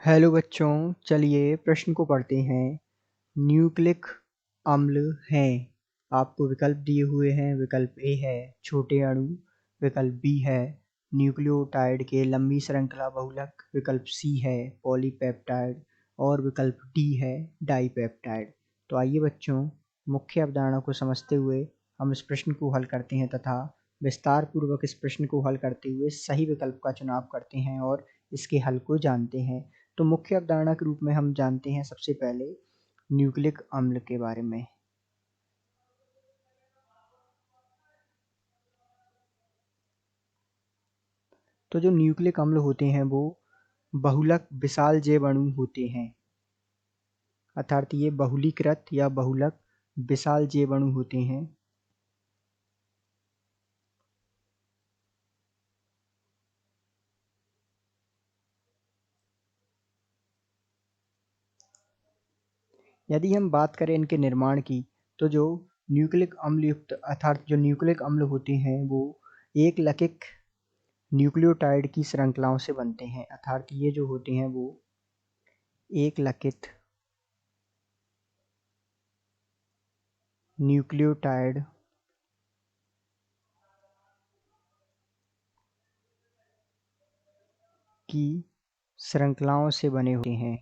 Hello बच्चों, चलिए प्रश्न को पढ़ते हैं। न्यूक्लिक अम्ल हैं। आपको विकल्प दिए हुए हैं। विकल्प ए है छोटे अणु, विकल्प बी है न्यूक्लियोटाइड के लंबी श्रृंखला बहुलक, विकल्प सी है पॉलीपेप्टाइड और विकल्प डी है डाइपेप्टाइड। तो आइए बच्चों, मुख्य अवधारणा को समझते हुए हम इस प्रश्न को हल करते हैं तथा विस्तार पूर्वक इस प्रश्न को हल करते हुए सही विकल्प का चुनाव करते हैं और इसके हल को जानते हैं। तो मुख्य अवधारणा के रूप में हम जानते हैं सबसे पहले न्यूक्लिक अम्ल के बारे में। तो जो न्यूक्लिक अम्ल होते हैं वो बहुलक विशाल जैव अणु होते हैं, अर्थात ये बहुलीकृत या बहुलक विशाल जैव अणु होते हैं। यदि हम बात करें इनके निर्माण की, तो जो न्यूक्लिक अम्ल युक्त अर्थात जो न्यूक्लिक अम्ल होते हैं वो एक लकिक न्यूक्लियोटाइड की श्रृंखलाओं से बनते हैं, अर्थात ये जो होते हैं वो एक लकित न्यूक्लियोटाइड की श्रृंखलाओं से बने होते हैं।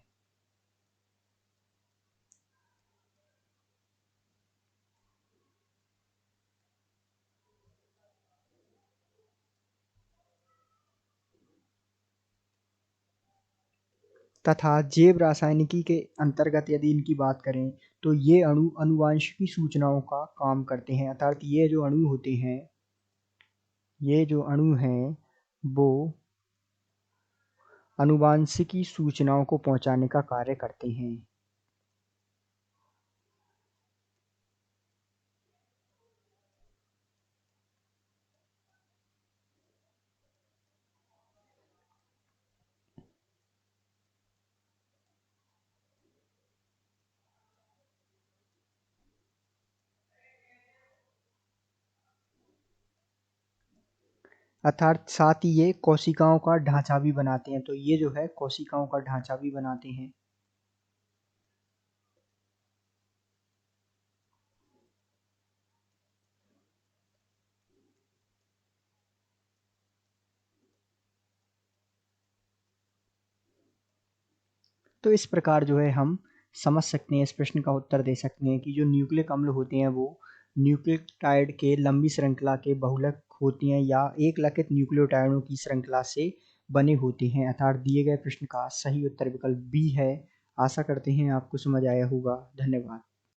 तथा जैव रासायनिकी के अंतर्गत यदि इनकी बात करें तो ये अणु आनुवंशिकी सूचनाओं का काम करते हैं, अर्थात ये जो अणु होते हैं, ये जो अणु हैं वो आनुवंशिकी सूचनाओं को पहुंचाने का कार्य करते हैं। अर्थात साथ ही ये कोशिकाओं का ढांचा भी बनाते हैं। तो ये जो है कोशिकाओं का ढांचा भी बनाते हैं। तो इस प्रकार जो है हम समझ सकते हैं, इस प्रश्न का उत्तर दे सकते हैं कि जो न्यूक्लिक अम्ल होते हैं वो न्यूक्लियोटाइड के लंबी श्रृंखला के बहुलक होती हैं या एक लकित न्यूक्लियोटाइडों की श्रृंखला से बने होते हैं, अर्थात दिए गए प्रश्न का सही उत्तर विकल्प बी है। आशा करते हैं आपको समझ आया होगा। धन्यवाद।